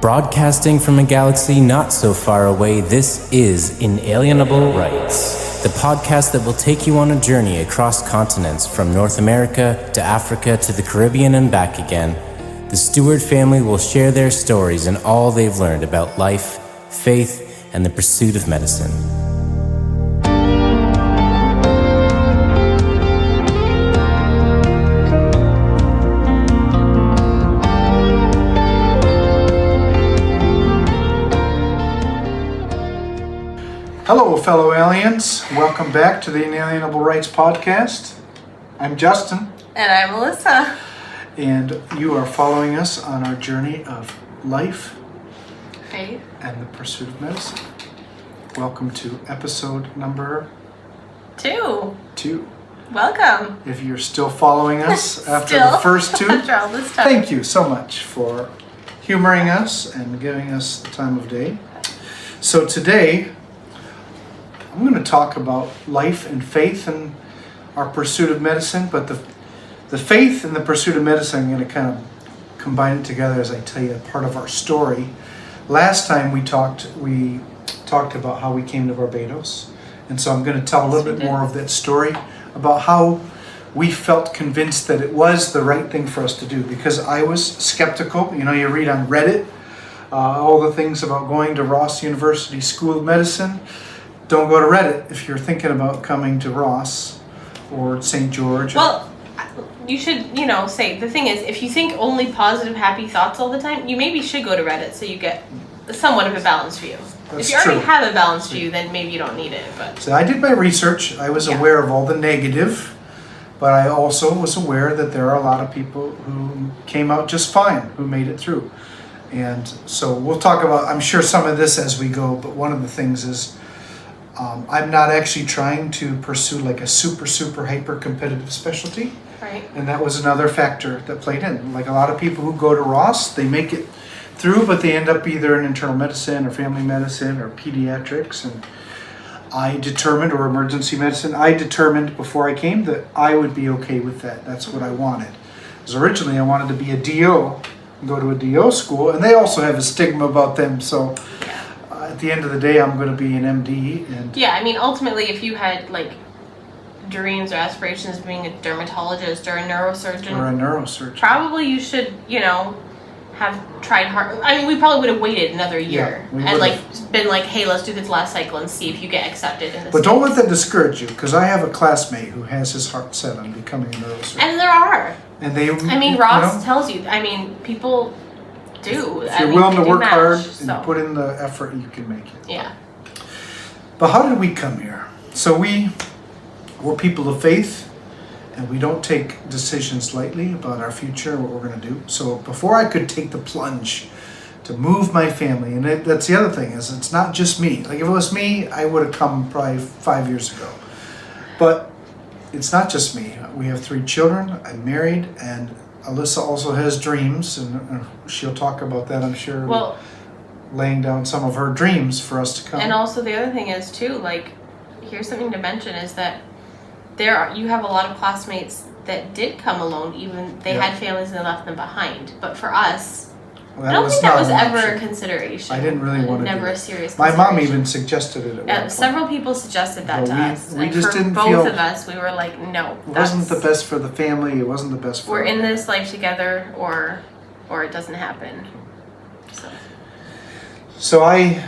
Broadcasting from a galaxy not so far away, this is Inalienable Rights, the podcast that will take you on a journey across continents from North America to Africa to the Caribbean and back again. The Stewart family will share their stories and all they've learned about life, faith, and the pursuit of medicine. Hello, fellow aliens. Welcome back to the Inalienable Rights podcast. I'm Justin. And I'm Alyssa. And you are following us on our journey of life, faith, and the pursuit of medicine. Welcome to episode number 2. 2. Welcome. If you're still following us after Still? the first 2, After all this time. thank you so much for humoring us and giving us the time of day. So today, I'm going to talk about life and faith and our pursuit of medicine, but the faith and the pursuit of medicine, I'm going to kind of combine it together as I tell you part of our story. Last time we talked about how we came to Barbados, and so I'm going to tell a little bit more of that story about how we felt convinced that it was the right thing for us to do, because I was skeptical. You know, you read on Reddit all the things about going to Ross University School of Medicine. Don't go to Reddit if you're thinking about coming to Ross or St. George. Well, you should, say, the thing is, if you think only positive, happy thoughts all the time, you maybe should go to Reddit so you get somewhat of a balanced view. That's if you already true. have a balanced view, then maybe you don't need it. But So I did my research. I was aware of all the negative, but I also was aware that there are a lot of people who came out just fine, who made it through. And so we'll talk about, I'm sure, some of this as we go, but one of the things is, I'm not actually trying to pursue like a super hyper competitive specialty. right. And that was another factor that played in. Like a lot of people who go to Ross, they make it through, but they end up either in internal medicine or family medicine or pediatrics. And or emergency medicine, I determined before I came that I would be okay with that. That's what I wanted. Because originally I wanted to be a DO and go to a DO school, and they also have a stigma about them. So at the end of the day, I'm going to be an MD. And Yeah, I mean, ultimately, if you had, dreams or aspirations of being a dermatologist or a neurosurgeon, probably you should, have tried hard. I mean, we probably would have waited another year and been like, hey, let's do this last cycle and see if you get accepted in this. But don't let that discourage you, because I have a classmate who has his heart set on becoming a neurosurgeon. And there are. And they, Ross tells you. I mean, people do. If you're willing to work hard so. and put in the effort, you can make it. Yeah. But how did we come here? So we're people of faith, and we don't take decisions lightly about our future and what we're going to do. So before I could take the plunge to move my family, and that's the other thing, is it's not just me. Like if it was me, I would have come probably 5 years ago. But it's not just me. We have 3 children. I'm married, and Alyssa also has dreams, and she'll talk about that, I'm sure. Well, laying down some of her dreams for us to come. And also the other thing is too, here's something to mention is that you have a lot of classmates that did come alone, even they had families and they left them behind. But for us, I don't think that was ever a consideration. I didn't really want to never do a serious My consideration. mom even suggested it at one point. Several people suggested that to us. We And just for didn't both feel of us, we were like, no. It wasn't the best for the family. It wasn't the best for we're in this life together, or it doesn't happen. So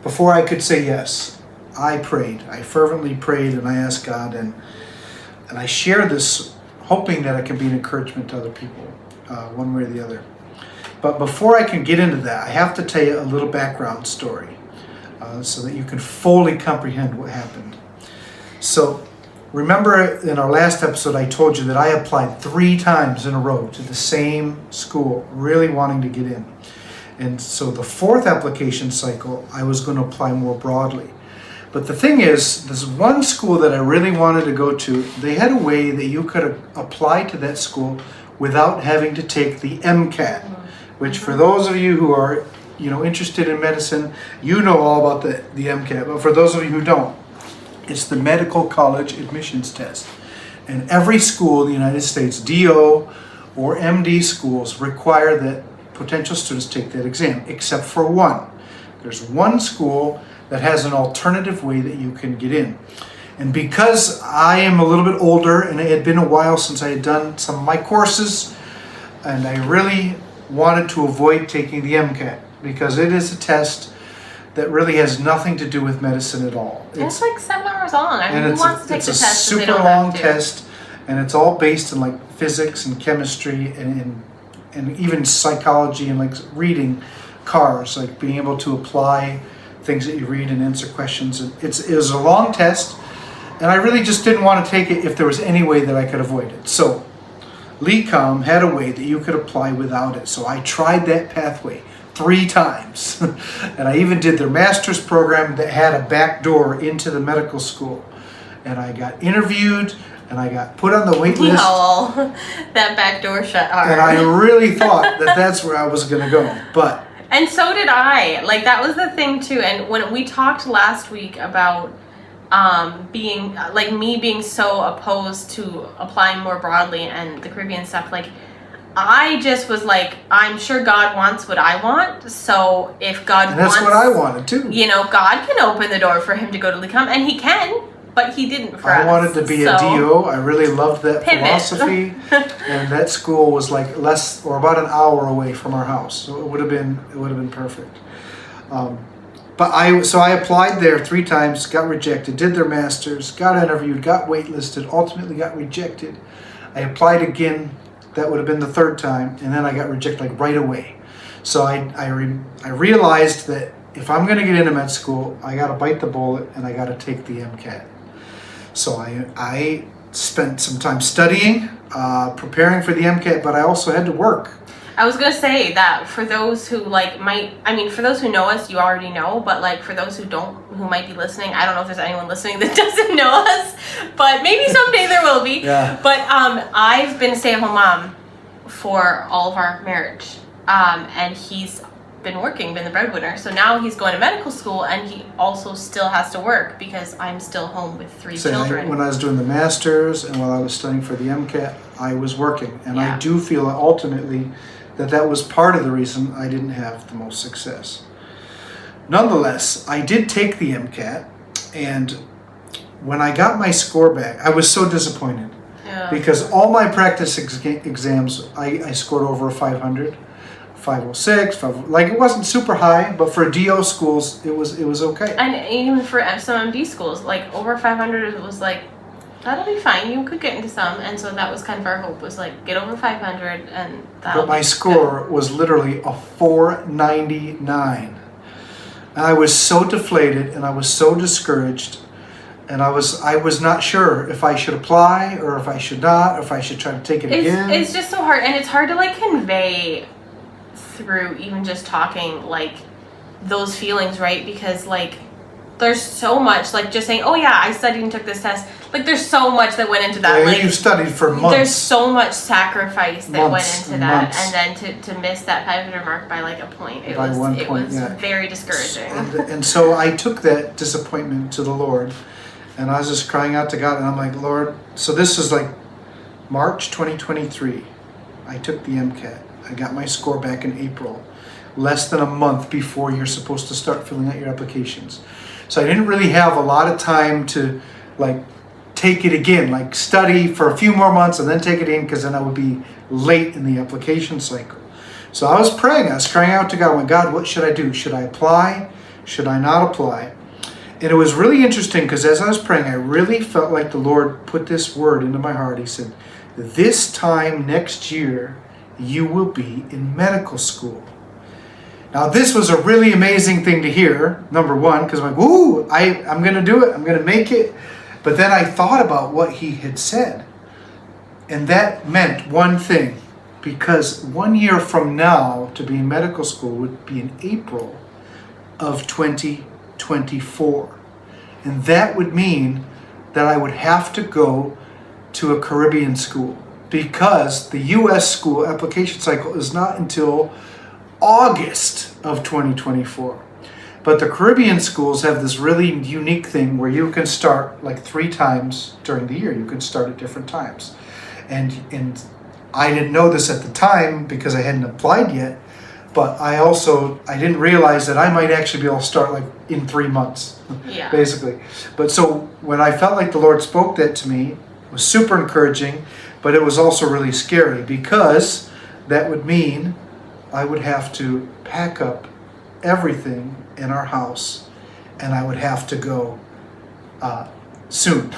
before I could say yes, I prayed. I fervently prayed, and I asked God, and I share this hoping that it can be an encouragement to other people, one way or the other. But before I can get into that, I have to tell you a little background story so that you can fully comprehend what happened. So remember in our last episode, I told you that I applied 3 times in a row to the same school, really wanting to get in. And so the 4th application cycle, I was going to apply more broadly. But the thing is, this one school that I really wanted to go to, they had a way that you could apply to that school without having to take the MCAT, which for those of you who are interested in medicine, you know all about the MCAT. But for those of you who don't, it's the Medical College Admissions Test. And every school in the United States, DO or MD schools, require that potential students take that exam, except for one. There's one school that has an alternative way that you can get in. And because I am a little bit older and it had been a while since I had done some of my courses, and I really wanted to avoid taking the MCAT because it is a test that really has nothing to do with medicine at all. It's like 7 hours long. I mean, who wants to take the test? It's a super long test, and it's all based in like physics and chemistry and even psychology and like reading cars, like being able to apply things that you read and answer questions. And it was a long test, and I really just didn't want to take it if there was any way that I could avoid it. So LECOM had a way that you could apply without it. So I tried that pathway 3 times. And I even did their master's program that had a back door into the medical school. And I got interviewed, and I got put on the wait list. No, that back door shut hard. And I really thought that that's where I was going to go. But and so did I. Like, that was the thing too. And when we talked last week about being like me being so opposed to applying more broadly and the Caribbean stuff, like I just was like, I'm sure God wants what I want, so if God and that's wants, what I wanted too. You know, God can open the door for him to go to LECOM, and he can, but he didn't for us. I wanted to be a DO. I really loved that pivot. Philosophy, and that school was like less or about an hour away from our house, so it would have been perfect. But I applied there 3 times, got rejected, did their masters, got interviewed, got waitlisted, ultimately got rejected. I applied again, that would have been the 3rd time, and then I got rejected like right away. So I realized that if I'm going to get into med school, I got to bite the bullet and I got to take the MCAT. So I spent some time studying, preparing for the MCAT, but I also had to work. I was gonna say that for those who for those who know us, you already know, but like for those who don't, who might be listening, I don't know if there's anyone listening that doesn't know us, but maybe someday there will be. Yeah. But I've been a stay-at-home mom for all of our marriage, and he's been working, been the breadwinner. So now he's going to medical school, and he also still has to work because I'm still home with 3 children. When I was doing the masters and while I was studying for the MCAT, I was working, and I do feel ultimately that was part of the reason I didn't have the most success. Nonetheless, I did take the MCAT, and when I got my score back, I was so disappointed because all my practice exams, I scored over a 500, 506, like it wasn't super high, but for DO schools, it was okay. And even for some MD schools, like over 500 was like, that'll be fine. You could get into some, and so that was kind of our hope, was like get over 500, and that'll. But my score was literally a 499, and I was so deflated, and I was so discouraged, and I was not sure if I should apply or if I should not, or if I should try to take it again. It's just so hard, and it's hard to like convey through even just talking like those feelings, right? Because like there's so much, like just saying, oh yeah, I studied and took this test. Like there's so much that went into that. Yeah, like you studied for months. There's so much sacrifice that went into that, and then to miss that 500 mark by like a point, it was very discouraging. And so I took that disappointment to the Lord, and I was just crying out to God, and I'm like, Lord, so this is like March 2023. I took the MCAT. I got my score back in April, less than a month before you're supposed to start filling out your applications. So I didn't really have a lot of time to like take it again, like study for a few more months and then take it in, because then I would be late in the application cycle. So I was praying, I was crying out to God, my God, what should I do? Should I apply? Should I not apply? And it was really interesting because as I was praying, I really felt like the Lord put this word into my heart. He said, this time next year, you will be in medical school. Now, this was a really amazing thing to hear, number one, because I'm like, ooh, I'm going to do it. I'm going to make it. But then I thought about what he had said. And that meant one thing, because 1 year from now to be in medical school would be in April of 2024. And that would mean that I would have to go to a Caribbean school, because the U.S. school application cycle is not until August of 2024. But the Caribbean schools have this really unique thing where you can start like 3 times during the year. You can start at different times. And I didn't know this at the time because I hadn't applied yet, But I didn't realize that I might actually be able to start like in 3 months, basically. But so when I felt like the Lord spoke that to me, it was super encouraging, but it was also really scary because that would mean I would have to pack up everything in our house and I would have to go soon.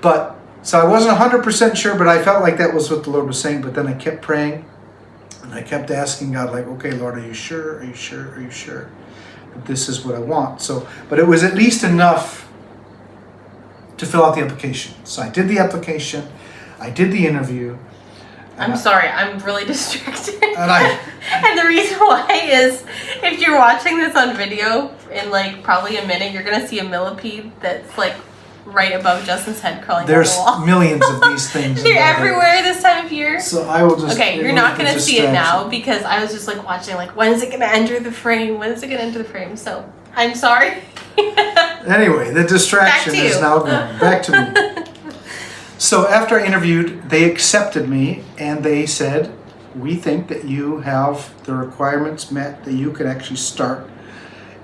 But so I wasn't 100% sure, but I felt like that was what the Lord was saying. But then I kept praying and I kept asking God, like, okay, Lord, are you sure? Are you sure? Are you sure that this is what I want? So, but it was at least enough to fill out the application. So I did the application, I did the interview. I'm sorry, I'm really distracted. And the reason why is, if you're watching this on video, in like probably a minute, you're gonna see a millipede that's like right above Justin's head crawling down the wall. There's millions of these things. They're everywhere this time of year. So I will just... Okay, you're not gonna see it now because I was just like watching, like, when is it gonna enter the frame? When is it gonna enter the frame? So, I'm sorry. Anyway, the distraction is now gone. Back to me. So after I interviewed, they accepted me and they said, we think that you have the requirements met, that you could actually start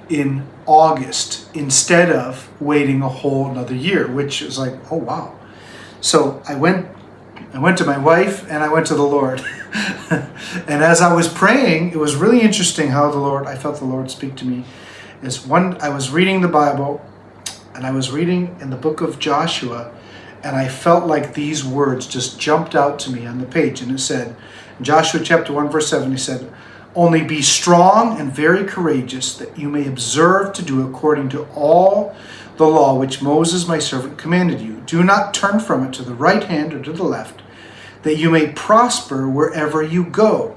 in August instead of waiting a whole another year, which is like, oh wow. So I went to my wife and I went to the Lord. And as I was praying, it was really interesting how I felt the Lord speak to me. I was reading the Bible and I was reading in the book of Joshua, and I felt like these words just jumped out to me on the page. And it said, in Joshua chapter 1, verse 7, he said, only be strong and very courageous, that you may observe to do according to all the law which Moses my servant commanded you. Do not turn from it to the right hand or to the left, that you may prosper wherever you go.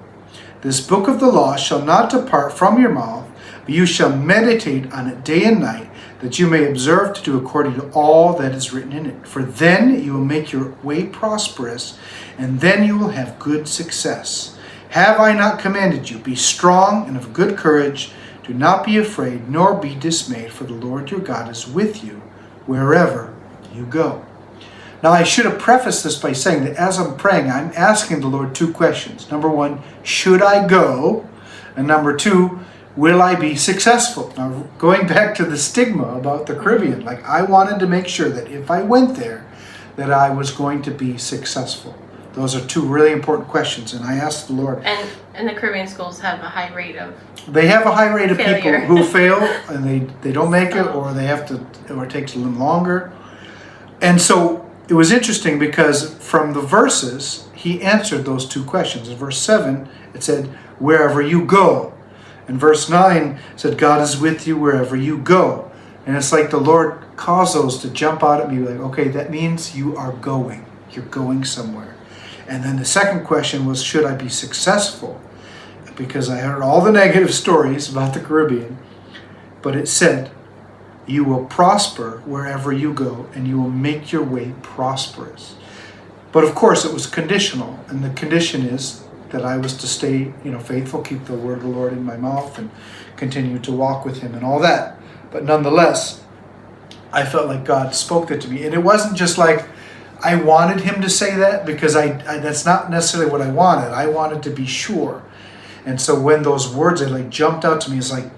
This book of the law shall not depart from your mouth, but you shall meditate on it day and night, that you may observe to do according to all that is written in it. For then you will make your way prosperous, and then you will have good success. Have I not commanded you? Be strong and of good courage. Do not be afraid, nor be dismayed, for the Lord your God is with you wherever you go. Now, I should have prefaced this by saying that as I'm praying, I'm asking the Lord two questions. Number one, should I go? And number two, will I be successful? Now, going back to the stigma about the Caribbean, like I wanted to make sure that if I went there, that I was going to be successful. Those are two really important questions, and I asked the Lord. And the Caribbean schools have a high rate of... They have a high rate of failure. people who fail, and they don't make it, or they have to, or it takes a little longer. And so it was interesting because from the verses, he answered those two questions. In verse 7, it said, wherever you go. And verse 9 said, God is with you wherever you go. And it's like the Lord caused those to jump out at me like, okay, that means you are going. You're going somewhere. And then the second question was, should I be successful? Because I heard all the negative stories about the Caribbean. But it said, you will prosper wherever you go, and you will make your way prosperous. But of course, it was conditional. And the condition is that I was to stay, faithful, keep the word of the Lord in my mouth, and continue to walk with him and all that. But nonetheless, I felt like God spoke that to me. And it wasn't just like I wanted him to say that, because I that's not necessarily what I wanted. I wanted to be sure. And so when those words jumped out to me, it's like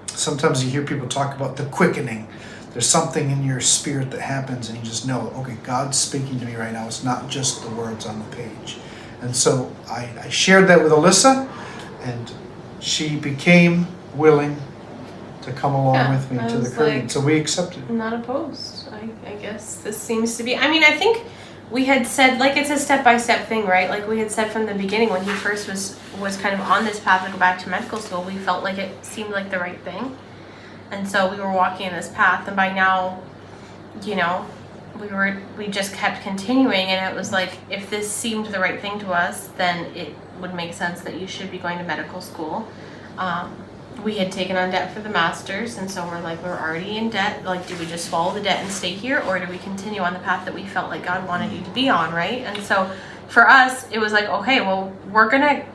sometimes you hear people talk about the quickening. There's something in your spirit that happens and you just know, okay, God's speaking to me right now. It's not just the words on the page. And so I shared that with Alyssa, and she became willing to come along with me to the Caribbean. So we accepted. I'm not opposed. I guess this seems to be... I mean, I think we had said, it's a step-by-step thing, right? Like we had said from the beginning when he first was kind of on this path to go back to medical school, we felt like it seemed like the right thing. And so we were walking in this path, and by now, we just kept continuing, and it was like, if this seemed the right thing to us, then it would make sense that you should be going to medical school. We had taken on debt for the master's, and so we're already in debt. Do we just swallow the debt and stay here, or do we continue on the path that we felt like God wanted you to be on, right? And so for us, it was like, okay, well, we're gonna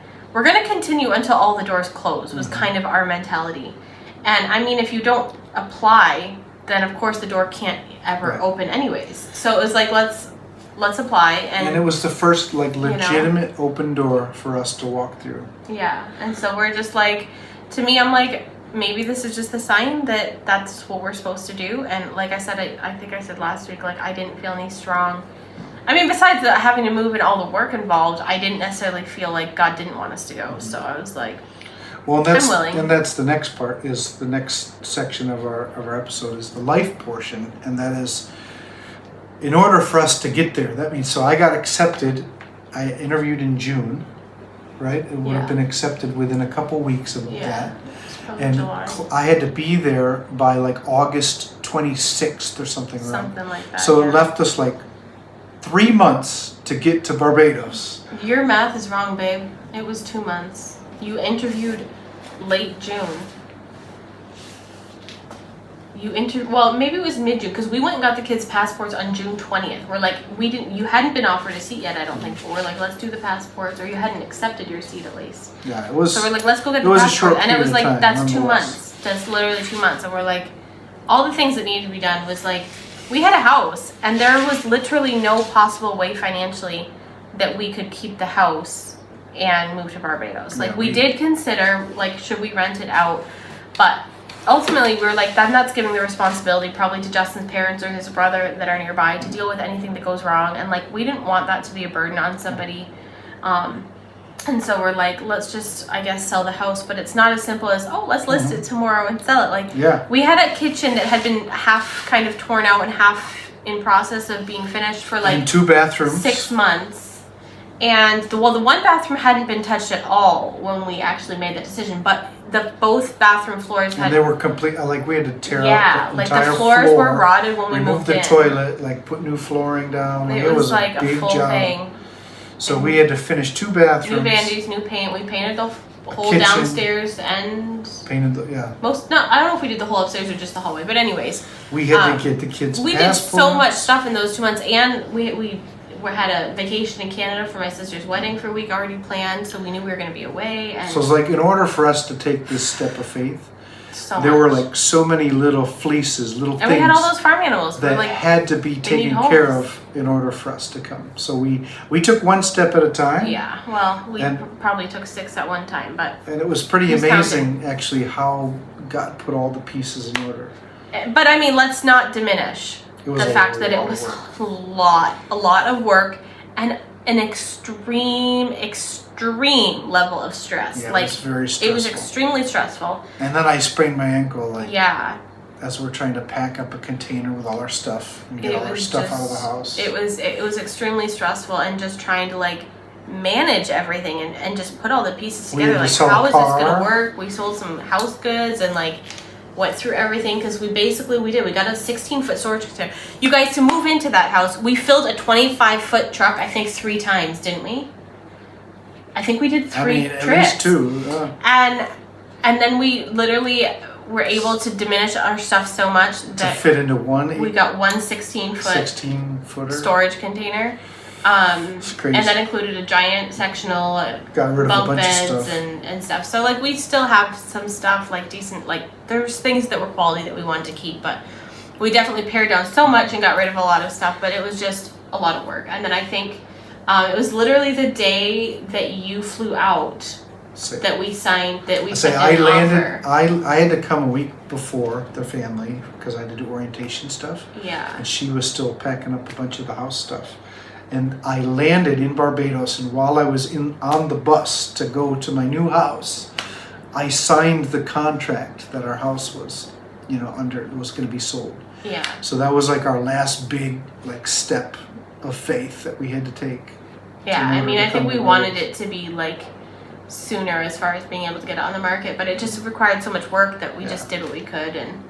continue until all the doors close, was kind of our mentality. And I mean, if you don't apply, then of course the door can't ever open anyways. So it was like, let's let's apply. And it was the first like legitimate open door for us to walk through. Yeah, and so we're just like, to me, I'm like, maybe this is just a sign that that's what we're supposed to do. And like I said, I think I said last week, like I didn't feel any strong. I mean, besides having to move and all the work involved, I didn't necessarily feel like God didn't want us to go. So I was like, well, I'm willing. And that's the next part, is the next section of our episode is the life portion. And that is, in order for us to get there, that means, so I got accepted, I interviewed in June, right? It would have been accepted within a couple weeks of that. And July. I had to be there by like August 26th or something. Something like that. So it left us like 3 months to get to Barbados. Your math is wrong, babe. It was 2 months. You interviewed late June. Well, maybe it was mid-June, because we went and got the kids' passports on June 20th. We're like, you hadn't been offered a seat yet, I don't think, but we're like, let's do the passports, or you hadn't accepted your seat at least. Yeah, it was. So we're like, let's go get the passport. And it was like, that's 2 months. That's literally 2 months. And we're like, all the things that needed to be done was like, we had a house, and there was literally no possible way financially that we could keep the house and move to Barbados. Like, we did consider, like, should we rent it out? But ultimately, we were like, that's giving the responsibility probably to Justin's parents or his brother that are nearby to deal with anything that goes wrong. And, like, we didn't want that to be a burden on somebody. And so we're like, let's just, I guess, sell the house. But it's not as simple as, let's list it tomorrow and sell it. Like, we had a kitchen that had been half kind of torn out and half in process of being finished for like and 2 bathrooms. 6 months. And the one bathroom hadn't been touched at all when we actually made that decision. But both bathroom floors had... And they were complete, like we had to tear out the entire the floors were rotted when we moved in. Remove the toilet, like put new flooring down. It was like a big full job. thing. So we had to finish 2 bathrooms. New vandies, new paint. We painted the whole kitchen, downstairs and... Painted I don't know if we did the whole upstairs or just the hallway. But anyways. We had to get the kids' We passports. did so much stuff in those 2 months. And we had a vacation in Canada for my sister's wedding for a week already planned. So we knew we were going to be away. And so it's like, in order for us to take this step of faith, there were like so many little fleeces, little things. And we had all those farm animals that had to be taken care of in order for us to come. So we took 1 step at a time. Yeah, well, we probably took 6 at one time, but... And it was pretty amazing, actually, how God put all the pieces in order. But, I mean, let's not diminish the fact that it was a lot of work and an extreme level of stress. Yeah, like, it was very stressful. It was extremely stressful. And then I sprained my ankle, as we're trying to pack up a container with all our stuff and get all our stuff out of the house. It was extremely stressful, and just trying to like manage everything and just put all the pieces together. Like, how is this gonna work? We sold some house goods and like went through everything, because we got a 16-foot storage container. You guys, to move into that house, we filled a 25-foot truck, I think 3 times, didn't we? I think we did 3 trips. At least 2. And then we literally were able to diminish our stuff so much that to fit into we got one 16-footer storage container. It's crazy. And that included a giant sectional got rid of bunk a bunch beds of stuff. And stuff. So like, we still have some stuff, like decent, like there's things that were quality that we wanted to keep, but we definitely pared down so much and got rid of a lot of stuff. But it was just a lot of work. And then I think it was literally the day that you flew out that we signed, that we sent an offer. I had to come a week before the family because I had to do orientation stuff. Yeah. And she was still packing up a bunch of the house stuff. And I landed in Barbados, and while I was on the bus to go to my new house, I signed the contract that our house was, was going to be sold. Yeah. So that was like our last big step of faith that we had to take. Yeah, I mean, I think we wanted it to be sooner as far as being able to get it on the market, but it just required so much work that we just did what we could and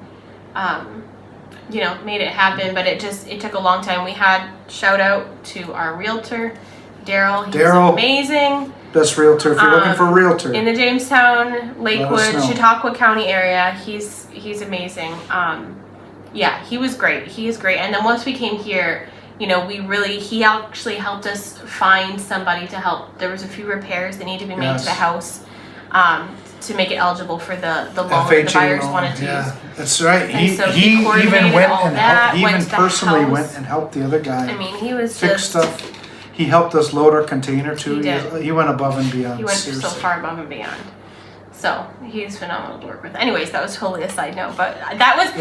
made it happen. But it took a long time. We had shout out to our realtor, Daryl. He's amazing. Best realtor if you're looking for a realtor in the Jamestown, Lakewood, Chautauqua County area. He's amazing. He was great. He is great. And then once we came here, he actually helped us find somebody to help. There was a few repairs that needed to be made to the house. to make it eligible for the loan that the buyers wanted to use. That's right. And so he even went and helped. He even went to the personally house. went and helped the other guy. I mean, he was fix just stuff. He helped us load our container too. He did. He went above and beyond. He went seriously. so far above and beyond. So he's phenomenal to work with. Anyways, that was totally a side note, but that was,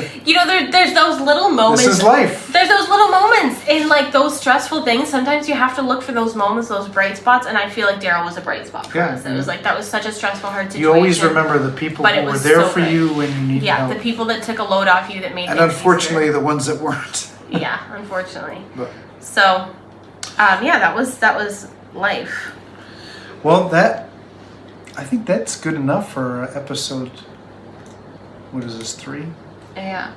there's those little moments. This is life. There's those little moments in like those stressful things. Sometimes you have to look for those moments, those bright spots, and I feel like Daryl was a bright spot for us. It was like, that was such a stressful, hard situation. You always remember the people who were there for you when you needed help. Yeah, the people that took a load off you that made and unfortunately the ones that weren't. Yeah, unfortunately. But. So, that was life. Well, I think that's good enough for episode, what is this, 3? Yeah,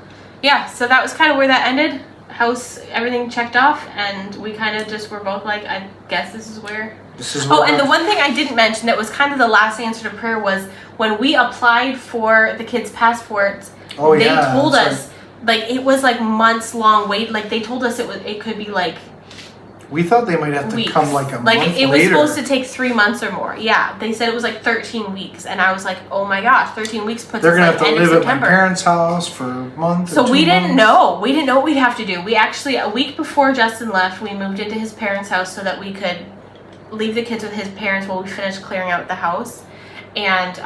so that was kind of where that ended. House, everything checked off, and we kind of just were both like, I guess this is where... and the one thing I didn't mention that was kind of the last answer to prayer was when we applied for the kids' passports, they told us, like, it was like months long wait, like they told us it could be like... We thought they might have to come like a month later. Like, it was supposed to take 3 months or more. Yeah, they said it was like 13 weeks. And I was like, oh my gosh, 13 weeks puts They're us going like to have end to of live September. at my parents' house for a month So or 2 we didn't months. know. We didn't know what we'd have to do. We actually, a week before Justin left, we moved into his parents' house so that we could leave the kids with his parents while we finished clearing out the house. And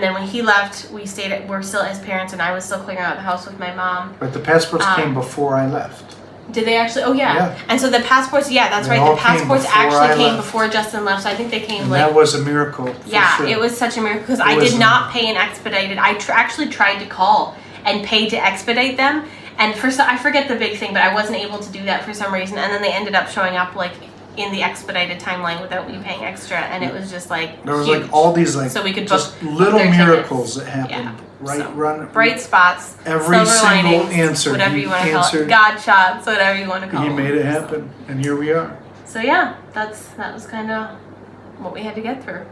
then when he left, we're still at his parents, and I was still clearing out the house with my mom. But the passports came before I left. Did they actually? Oh, yeah. And so the passports, that's right. The passports actually came before Justin left. So I think they came that was a miracle. Sure. It was such a miracle because I did not pay an expedited. I actually tried to call and pay to expedite them. And I forget the big thing, but I wasn't able to do that for some reason. And then they ended up showing up like in the expedited timeline without me paying extra. And it was just like there was huge. like all these like so we could just book little their miracles tickets. that happened. Bright spots, every silver single linings, answer, whatever you want to call it, God shots, whatever you want to call it. He made it happen, and here we are. So that was kind of what we had to get through.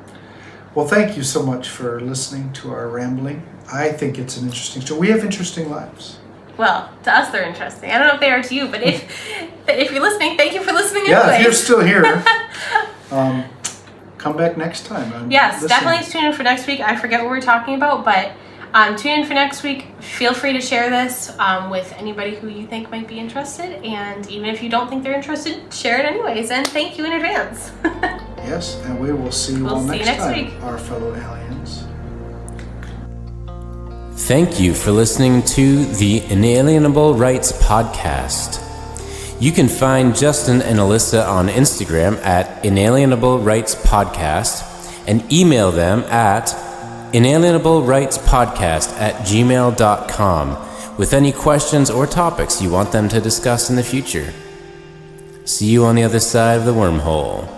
Well, thank you so much for listening to our rambling. I think it's an interesting show. We have interesting lives. Well, to us they're interesting. I don't know if they are to you, but if you're listening, thank you for listening. Yeah, if you're still here, come back next time. Yes, definitely tune in for next week. I forget what we're talking about, but tune in for next week. Feel free to share this with anybody who you think might be interested, and even if you don't think they're interested, share it anyways. And thank you in advance. Yes, and we will see you all next time, week. Our fellow aliens. Thank you for listening to the Inalienable Rights Podcast. You can find Justin and Alyssa on Instagram at Inalienable Rights Podcast and email them at inalienablerightspodcast@gmail.com with any questions or topics you want them to discuss in the future. See you on the other side of the wormhole.